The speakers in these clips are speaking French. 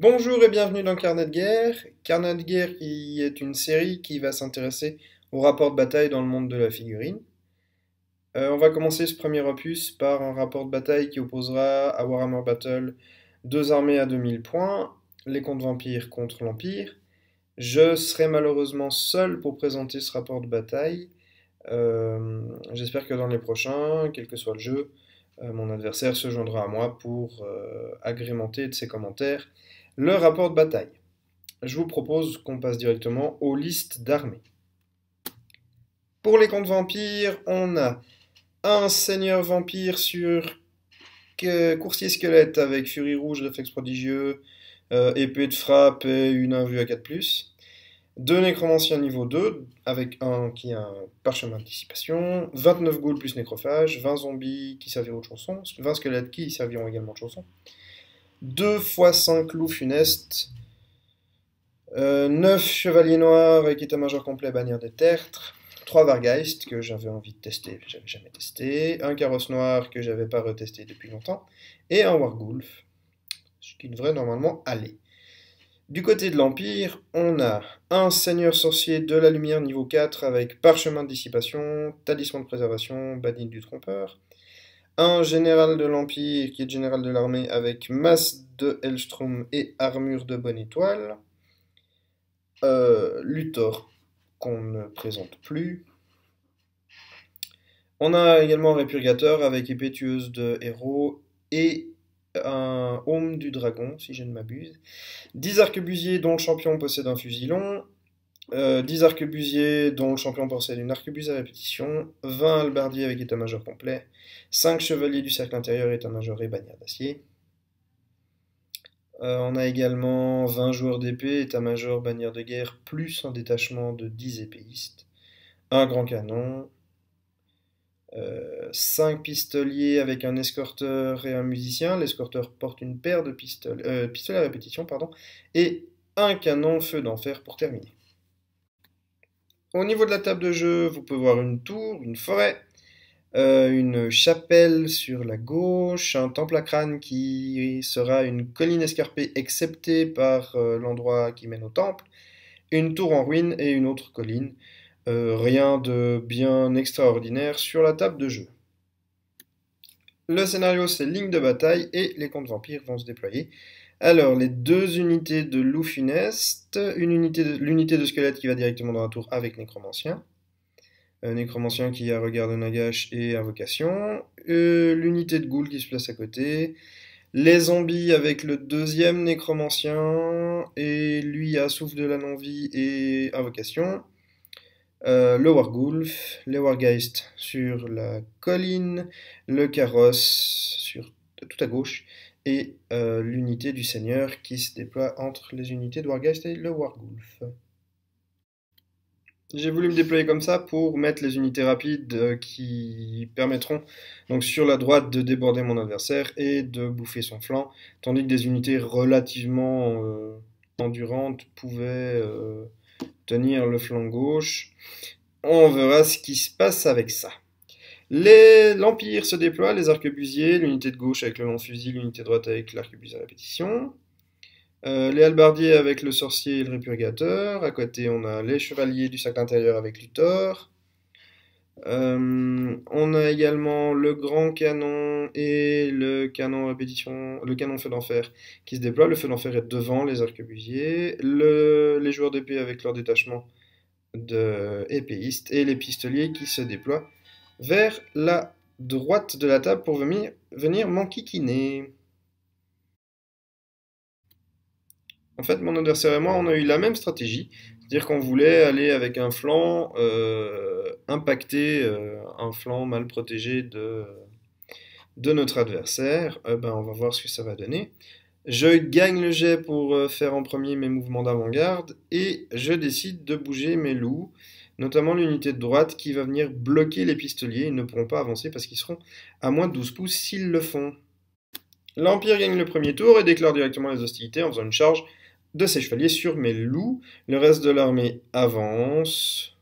Bonjour et bienvenue dans Carnet de guerre. Carnet de guerre qui est une série qui va s'intéresser au rapport de bataille dans le monde de la figurine. On va commencer ce premier opus par un rapport de bataille qui opposera à Warhammer Battle deux armées à 2000 points, les contes vampires contre l'Empire. Je serai malheureusement seul pour présenter ce rapport de bataille. J'espère que dans les prochains, quel que soit le jeu, mon adversaire se joindra à moi pour agrémenter de ses commentaires le rapport de bataille. Je vous propose qu'on passe directement aux listes d'armées. Pour les contes vampires, on a un seigneur vampire sur coursier squelette avec furie rouge, réflexe prodigieux, épée de frappe et une invue à 4+. Deux nécromanciens niveau 2, avec un qui a un parchemin de dissipation, 29 ghouls plus nécrophage, 20 zombies qui serviront de chanson, 20 squelettes qui serviront également de chanson, 2 x 5 loups funestes, 9 chevaliers noirs avec état-major complet bannière des tertres, 3 Vargeist que j'avais envie de tester, que j'avais jamais testé, un carrosse noir que j'avais pas retesté depuis longtemps, et un Wargulf, ce qui devrait normalement aller. Du côté de l'Empire, on a un seigneur sorcier de la lumière niveau 4 avec parchemin de dissipation, talisman de préservation, badine du trompeur. Un général de l'Empire qui est général de l'armée avec masse de Hellstrom et armure de bonne étoile. Luthor qu'on ne présente plus. On a également un répurgateur avec épée tueuse de héros et un aume du dragon, si je ne m'abuse. 10 arquebusiers dont le champion possède un fusil long. 10 arquebusiers dont le champion possède une arquebuse à répétition. 20 halbardiers avec état-major complet. 5 chevaliers du cercle intérieur, état-major et bannière d'acier. On a également 20 joueurs d'épée, état-major, bannière de guerre, plus un détachement de 10 épéistes. Un grand canon. 5 pistoliers avec un escorteur et un musicien. L'escorteur porte une paire de pistolets à répétition, pardon, et un canon feu d'enfer pour terminer. Au niveau de la table de jeu, vous pouvez voir une tour, une forêt, une chapelle sur la gauche, un temple à crâne qui sera une colline escarpée excepté par l'endroit qui mène au temple, une tour en ruine et une autre colline. Rien de bien extraordinaire sur la table de jeu. Le scénario, c'est ligne de bataille et les contes vampires vont se déployer. Alors, les deux unités de loup funeste, l'unité de squelette qui va directement dans la tour avec nécromancien. Nécromancien qui a regard de Nagash et invocation. L'unité de ghoul qui se place à côté. Les zombies avec le deuxième nécromancien et lui a souffle de la non-vie et invocation. Le Wargulf, les Wargeist sur la colline, le carrosse sur tout à gauche, et l'unité du Seigneur qui se déploie entre les unités de Wargeist et le Wargulf. J'ai voulu me déployer comme ça pour mettre les unités rapides qui permettront donc sur la droite de déborder mon adversaire et de bouffer son flanc, tandis que des unités relativement endurantes pouvaient tenir le flanc gauche. On verra ce qui se passe avec ça. L'Empire se déploie, les arquebusiers, l'unité de gauche avec le long-fusil, l'unité de droite avec l'arquebuse à répétition. Les halbardiers avec le sorcier et le répurgateur. À côté, on a les chevaliers du cercle intérieur avec Luthor. On a également le grand canon et le canon répétition, le canon feu d'enfer qui se déploie. Le feu d'enfer est devant les arquebusiers. Les joueurs d'épée avec leur détachement de épéistes et les pistoliers qui se déploient vers la droite de la table pour venir m'enquiquiner. En fait, mon adversaire et moi, on a eu la même stratégie, c'est-à-dire qu'on voulait aller avec un flanc impacté, un flanc mal protégé de notre adversaire. On va voir ce que ça va donner. Je gagne le jet pour faire en premier mes mouvements d'avant-garde et je décide de bouger mes loups, notamment l'unité de droite qui va venir bloquer les pistoliers. Ils ne pourront pas avancer parce qu'ils seront à moins de 12 pouces s'ils le font. L'Empire gagne le premier tour et déclare directement les hostilités en faisant une charge de ses chevaliers sur mes loups. Le reste de l'armée avance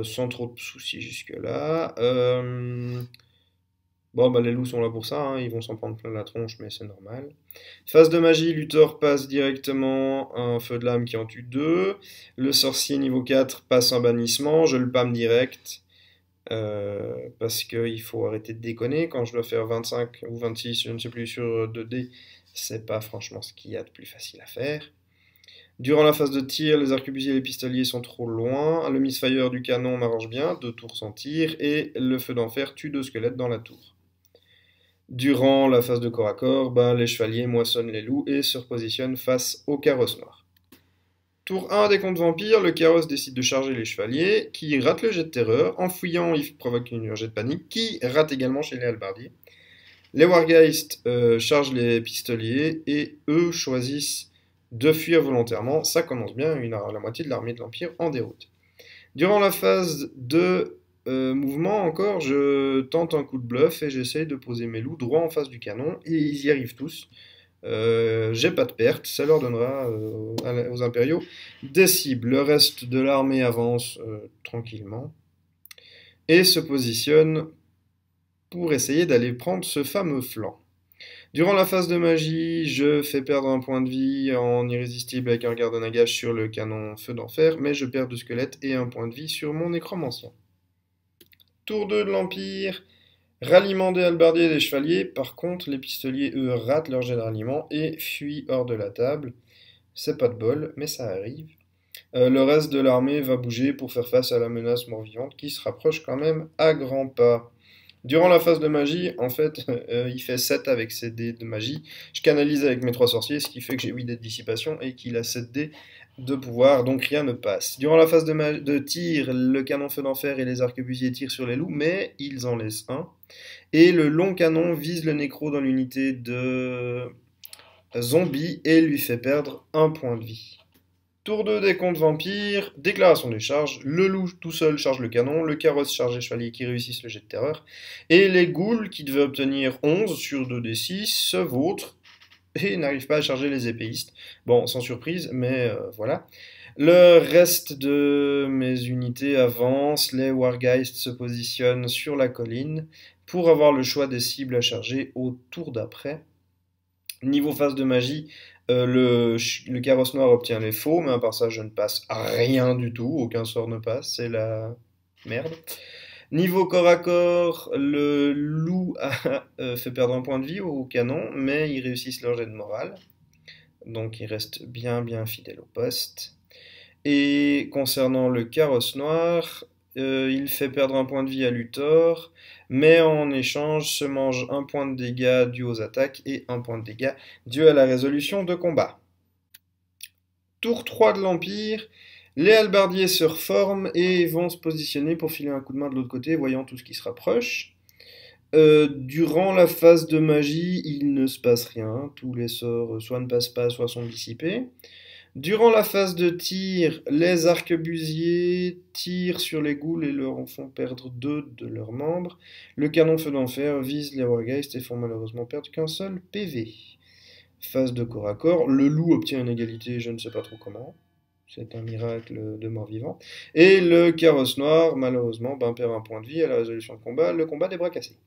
sans trop de soucis jusque-là. Bon, bah les loups sont là pour ça, hein, ils vont s'en prendre plein la tronche, mais c'est normal. Phase de magie, Luthor passe directement un feu de lame qui en tue 2. Le sorcier niveau 4 passe un bannissement, je le pâme direct. Parce qu'il faut arrêter de déconner. Quand je dois faire 25 ou 26, je ne sais plus, sur 2D, c'est pas franchement ce qu'il y a de plus facile à faire. Durant la phase de tir, les arquebusiers et les pistoliers sont trop loin. Le misfire du canon m'arrange bien, 2 tours sans tir, et le feu d'enfer tue 2 squelettes dans la tour. Durant la phase de corps à corps, les chevaliers moissonnent les loups et se repositionnent face au carrosse noir. Tour 1 des contes vampires, le carrosse décide de charger les chevaliers, qui ratent le jet de terreur. En fouillant, il provoque une jet de panique, qui rate également chez les halbardiers. Les wargeists chargent les pistoliers, et eux choisissent de fuir volontairement. Ça commence bien, la moitié de l'armée de l'Empire en déroute. Durant la phase de mouvement encore, je tente un coup de bluff et j'essaye de poser mes loups droit en face du canon, et ils y arrivent tous. J'ai pas de perte, ça leur donnera aux impériaux des cibles. Le reste de l'armée avance tranquillement et se positionne pour essayer d'aller prendre ce fameux flanc. Durant la phase de magie, je fais perdre un point de vie en irrésistible avec un garde à nagage sur le canon feu d'enfer, mais je perds 2 squelettes et un point de vie sur mon nécromancien. Tour 2 de l'Empire. Ralliement des halbardiers et des chevaliers. Par contre, les pistoliers, eux, ratent leur jet de ralliement et fuient hors de la table. C'est pas de bol, mais ça arrive. Le reste de l'armée va bouger pour faire face à la menace mort-vivante qui se rapproche quand même à grands pas. Durant la phase de magie, en fait, il fait 7 avec ses dés de magie. Je canalise avec mes 3 sorciers, ce qui fait que j'ai 8 dés de dissipation et qu'il a 7 dés de pouvoir, donc rien ne passe. Durant la phase de tir, le canon feu d'enfer et les arquebusiers tirent sur les loups, mais ils en laissent un. Et le long canon vise le nécro dans l'unité de zombie et lui fait perdre un point de vie. Tour 2 des contes vampires, déclaration des charges, le loup tout seul charge le canon, le carrosse charge les chevaliers qui réussissent le jet de terreur, et les ghouls qui devaient obtenir 11 sur 2d6 se vautrent et n'arrivent pas à charger les épéistes. Bon, sans surprise, mais voilà. Le reste de mes unités avance, les wargeists se positionnent sur la colline pour avoir le choix des cibles à charger au tour d'après. Niveau phase de magie, le carrosse noir obtient les faux, mais à part ça, je ne passe rien du tout, aucun sort ne passe, c'est la merde. Niveau corps à corps, le loup fait perdre un point de vie au canon, mais ils réussissent leur jet de morale, donc ils restent bien fidèles au poste. Et concernant le carrosse noir, il fait perdre un point de vie à Luthor, mais en échange se mange un point de dégâts dû aux attaques et un point de dégâts dû à la résolution de combat. Tour 3 de l'Empire, les halbardiers se reforment et vont se positionner pour filer un coup de main de l'autre côté, voyant tout ce qui se rapproche. Durant la phase de magie, il ne se passe rien, tous les sorts soit ne passent pas, soit sont dissipés. Durant la phase de tir, les arquebusiers tirent sur les ghouls et leur en font perdre 2 de leurs membres. Le canon feu d'enfer vise les wargeists et font malheureusement perdre qu'un seul PV. Phase de corps à corps, le loup obtient une égalité, je ne sais pas trop comment. C'est un miracle de mort-vivant. Et le carrosse noir, malheureusement, perd un point de vie à la résolution de combat, le combat des bras cassés.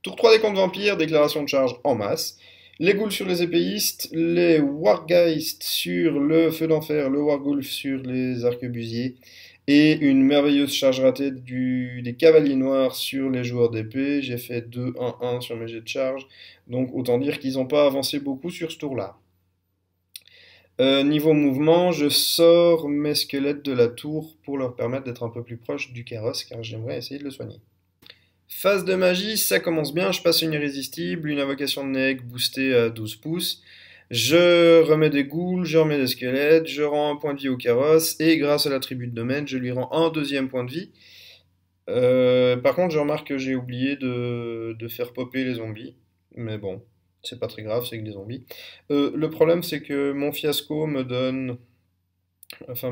Tour 3 des contes vampires, déclaration de charge en masse. Les ghouls sur les épéistes, les wargeists sur le feu d'enfer, le wargulf sur les arquebusiers, et une merveilleuse charge ratée des cavaliers noirs sur les joueurs d'épée. J'ai fait 2-1-1 sur mes jets de charge, donc autant dire qu'ils n'ont pas avancé beaucoup sur ce tour-là. Niveau mouvement, je sors mes squelettes de la tour pour leur permettre d'être un peu plus proches du carrosse, car j'aimerais essayer de le soigner. Phase de magie, ça commence bien, je passe une irrésistible, une invocation de Neg boostée à 12 pouces. Je remets des ghouls, je remets des squelettes, je rends un point de vie au carrosse, et grâce à l'attribut de domaine, je lui rends un deuxième point de vie. Par contre, je remarque que j'ai oublié de faire popper les zombies, mais bon, c'est pas très grave, c'est que des zombies. Le problème, c'est que mon fiasco me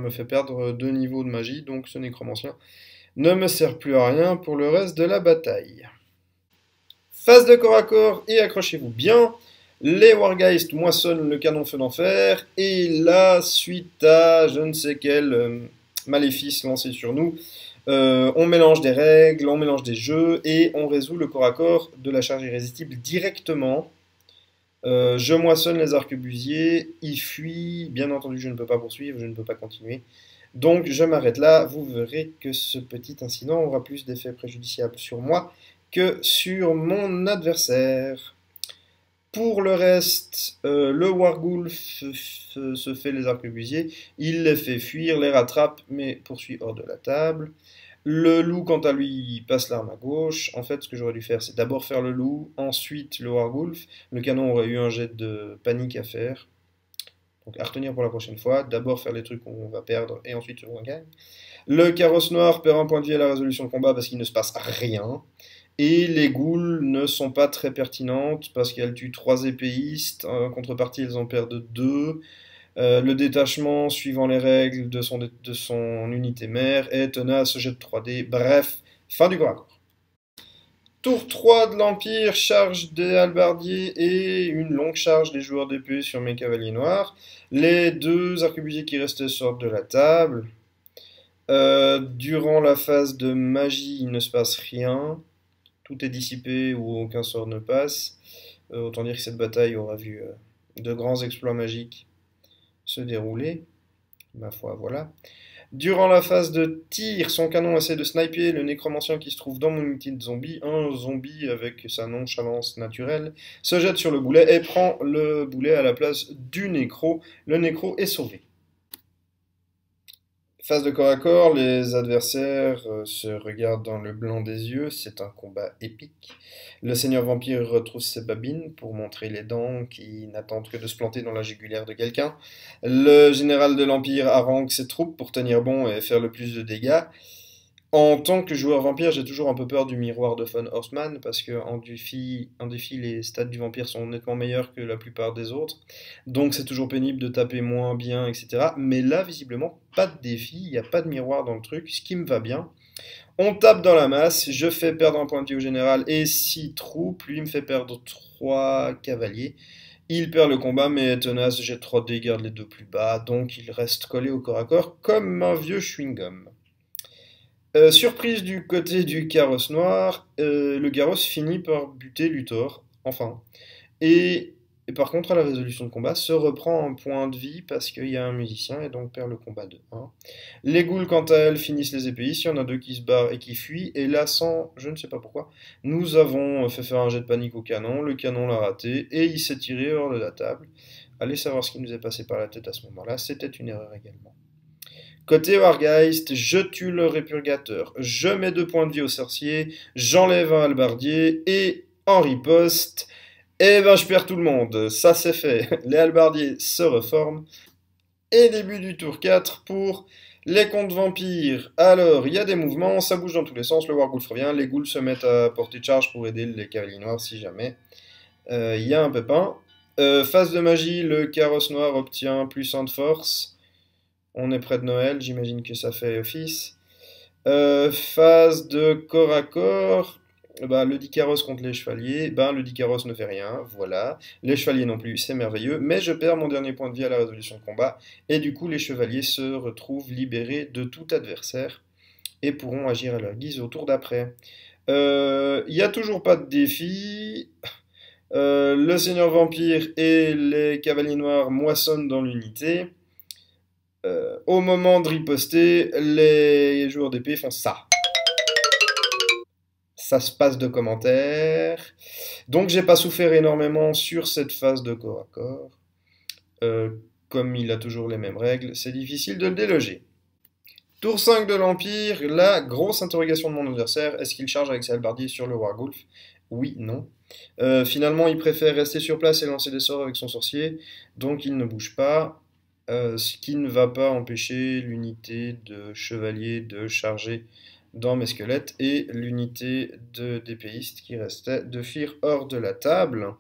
fait perdre 2 niveaux de magie, donc ce nécromancien ne me sert plus à rien pour le reste de la bataille. Phase de corps à corps, et accrochez-vous bien, les wargeists moissonnent le canon feu d'enfer, et là, suite à je ne sais quelle maléfice lancé sur nous. On mélange des règles, on mélange des jeux, et on résout le corps à corps de la charge irrésistible directement. Je moissonne les arquebusiers, il fuit, bien entendu je ne peux pas poursuivre, je ne peux pas continuer. Donc je m'arrête là, vous verrez que ce petit incident aura plus d'effets préjudiciables sur moi que sur mon adversaire. Pour le reste, le Wargulf se fait les arquebusiers, il les fait fuir, les rattrape, mais poursuit hors de la table. Le loup, quant à lui, passe l'arme à gauche. En fait, ce que j'aurais dû faire, c'est d'abord faire le loup, ensuite le Wargulf. Le canon aurait eu un jet de panique à faire. Donc à retenir pour la prochaine fois. D'abord faire les trucs qu'on va perdre et ensuite on gagne. Le carrosse noir perd un point de vie à la résolution de combat parce qu'il ne se passe rien. Et les ghouls ne sont pas très pertinentes parce qu'elles tuent 3 épéistes. En contrepartie, elles en perdent 2. Le détachement, suivant les règles de son unité mère, est tenace, jet de 3D. Bref, fin du corps à corps. Tour 3 de l'Empire, charge des halbardiers et une longue charge des joueurs d'épée sur mes cavaliers noirs. Les 2 arquebusiers qui restaient sortent de la table. Durant la phase de magie, il ne se passe rien. Tout est dissipé ou aucun sort ne passe. Autant dire que cette bataille aura vu de grands exploits magiques se dérouler. Ma foi, voilà. Durant la phase de tir, son canon essaie de sniper le nécromancien qui se trouve dans mon unité de zombie. Un zombie avec sa nonchalance naturelle se jette sur le boulet et prend le boulet à la place du nécro. Le nécro est sauvé. Phase de corps à corps, les adversaires se regardent dans le blanc des yeux, c'est un combat épique. Le seigneur vampire retrousse ses babines pour montrer les dents qui n'attendent que de se planter dans la jugulaire de quelqu'un. Le général de l'Empire harangue ses troupes pour tenir bon et faire le plus de dégâts. En tant que joueur vampire, j'ai toujours un peu peur du miroir de Von Horstmann parce qu'en défi, les stats du vampire sont nettement meilleurs que la plupart des autres. Donc c'est toujours pénible de taper moins bien, etc. Mais là, visiblement, pas de défi, il n'y a pas de miroir dans le truc, ce qui me va bien. On tape dans la masse, je fais perdre un point de vie au général et 6 troupes, lui me fait perdre 3 cavaliers. Il perd le combat mais est tenace, j'ai 3 dés, garde les 2 plus bas, donc il reste collé au corps à corps comme un vieux chewing-gum. Surprise du côté du carrosse noir, le carrosse finit par buter Luthor, enfin. Et, et par contre, à la résolution de combat, se reprend un point de vie parce qu'il y a un musicien et donc perd le combat de 1. Les ghouls, quant à elles, finissent les épéistes, il y en a 2 qui se barrent et qui fuient, et là, sans, je ne sais pas pourquoi, nous avons fait faire un jet de panique au canon l'a raté, et il s'est tiré hors de la table. Allez savoir ce qui nous est passé par la tête à ce moment-là, c'était une erreur également. Côté Wargeist, je tue le répurgateur, je mets 2 points de vie au sorcier, j'enlève un halbardier, et en riposte, eh ben je perds tout le monde, ça c'est fait. Les halbardiers se reforment, et début du tour 4 pour les contes vampires. Alors, il y a des mouvements, ça bouge dans tous les sens, le Wargulf revient, les ghouls se mettent à portée de charge pour aider les cavaliers noirs si jamais. Il y a un pépin. Phase de magie, le carrosse noir obtient plus 1 de force. On est près de Noël, j'imagine que ça fait office. Phase de corps à corps, le Dicaros contre les chevaliers, le Dicaros ne fait rien, voilà. Les chevaliers non plus, c'est merveilleux, mais je perds mon dernier point de vie à la résolution de combat, et du coup les chevaliers se retrouvent libérés de tout adversaire, et pourront agir à leur guise au tour d'après. Il n'y a toujours pas de défi. Le seigneur vampire et les cavaliers noirs moissonnent dans l'unité. Au moment de riposter, les joueurs d'épée font ça. Ça se passe de commentaires. Donc j'ai pas souffert énormément sur cette phase de corps à corps. Comme il a toujours les mêmes règles, c'est difficile de le déloger. Tour 5 de l'Empire, la grosse interrogation de mon adversaire, est-ce qu'il charge avec ses halbardiers sur le Wargulf? Oui, non. Finalement, il préfère rester sur place et lancer des sorts avec son sorcier, donc il ne bouge pas. Ce qui ne va pas empêcher l'unité de chevalier de charger dans mes squelettes et l'unité d'épéiste qui restait de fuir hors de la table.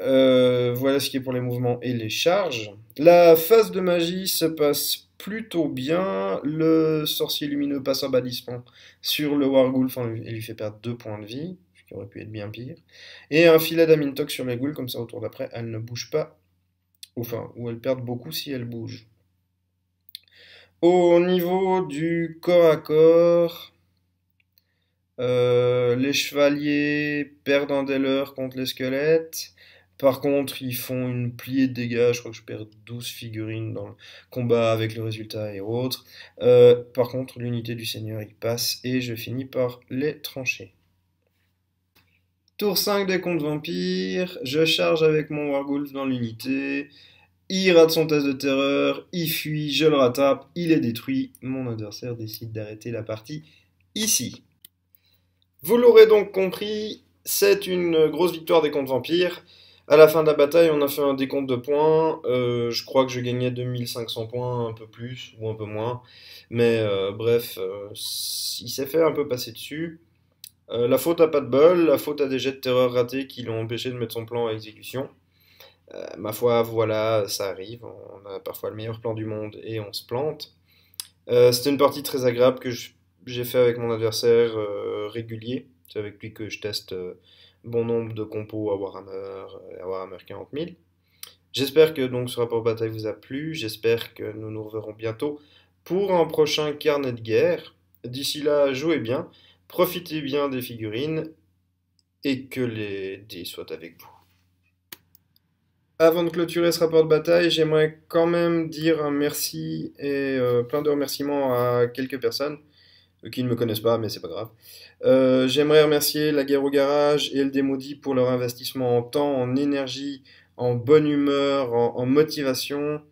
Voilà ce qui est pour les mouvements et les charges. La phase de magie se passe plutôt bien. Le sorcier lumineux passe en bannissement sur le Wargulf et lui fait perdre 2 points de vie, ce qui aurait pu être bien pire. Et un filet d'Amintok sur les ghouls, comme ça au tour d'après, elles ne bougent pas. Enfin, ou elles perdent beaucoup si elles bougent. Au niveau du corps à corps, les chevaliers perdent un des leurs contre les squelettes. Par contre, ils font une pliée de dégâts. Je crois que je perds 12 figurines dans le combat avec le résultat et autres. Par contre, l'unité du seigneur y passe et je finis par les trancher. Tour 5 des contes vampires. Je charge avec mon Wargulf dans l'unité. Il rate son test de terreur. Il fuit. Je le rattrape. Il est détruit. Mon adversaire décide d'arrêter la partie ici. Vous l'aurez donc compris, c'est une grosse victoire des contes vampires. À la fin de la bataille, on a fait un décompte de points. Je crois que je gagnais 2500 points, un peu plus ou un peu moins. Mais bref, il s'est fait un peu passer dessus. La faute à pas de bol, la faute à des jets de terreur ratés qui l'ont empêché de mettre son plan à exécution. Ma foi, voilà, ça arrive. On a parfois le meilleur plan du monde et on se plante. C'était une partie très agréable que j'ai fait avec mon adversaire régulier. C'est avec lui que je teste bon nombre de compos à Warhammer et à Warhammer 40 000. J'espère que donc ce rapport bataille vous a plu. J'espère que nous nous reverrons bientôt pour un prochain carnet de guerre. D'ici là, jouez bien, profitez bien des figurines et que les dés soient avec vous. Avant de clôturer ce rapport de bataille, j'aimerais quand même dire un merci et plein de remerciements à quelques personnes qui ne me connaissent pas, mais c'est pas grave. J'aimerais remercier la Guerre au Garage et LD Maudit pour leur investissement en temps, en énergie, en bonne humeur, en motivation,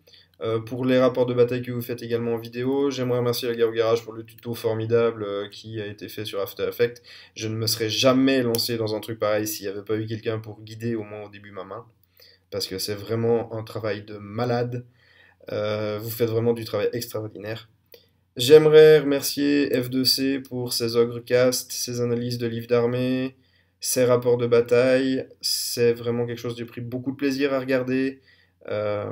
pour les rapports de bataille que vous faites également en vidéo. J'aimerais remercier la Guerre au Garage pour le tuto formidable qui a été fait sur After Effects. Je ne me serais jamais lancé dans un truc pareil s'il n'y avait pas eu quelqu'un pour guider au moins au début ma main, parce que c'est vraiment un travail de malade. Vous faites vraiment du travail extraordinaire. J'aimerais remercier F2C pour ses ogrecast, ses analyses de livres d'armée, ses rapports de bataille. C'est vraiment quelque chose que j'ai pris beaucoup de plaisir à regarder. Euh,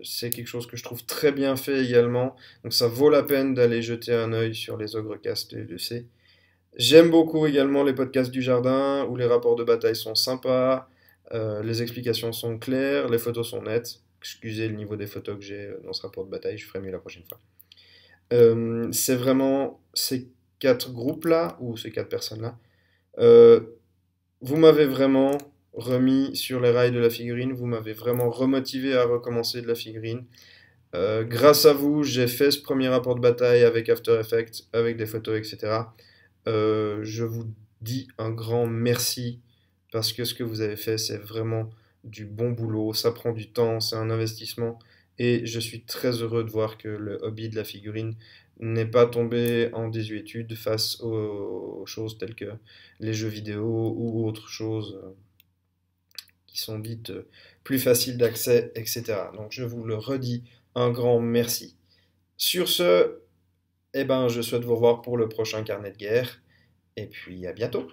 c'est quelque chose que je trouve très bien fait également. Donc ça vaut la peine d'aller jeter un œil sur les ogrecast de F2C. J'aime beaucoup également les podcasts du jardin où les rapports de bataille sont sympas, les explications sont claires, les photos sont nettes. Excusez le niveau des photos que j'ai dans ce rapport de bataille, je ferai mieux la prochaine fois. C'est vraiment ces quatre groupes-là, ou ces quatre personnes-là. euh, Vous m'avez vraiment remis sur les rails de la figurine, vous m'avez vraiment remotivé à recommencer de la figurine. Grâce à vous, j'ai fait ce premier rapport de bataille avec After Effects, avec des photos, etc. Je vous dis un grand merci parce que ce que vous avez fait, c'est vraiment du bon boulot. Ça prend du temps, c'est un investissement. Et je suis très heureux de voir que le hobby de la figurine n'est pas tombé en désuétude face aux choses telles que les jeux vidéo ou autres choses qui sont dites plus faciles d'accès, etc. Donc je vous le redis, un grand merci. Sur ce, eh ben, je souhaite vous revoir pour le prochain carnet de guerre. Et puis à bientôt.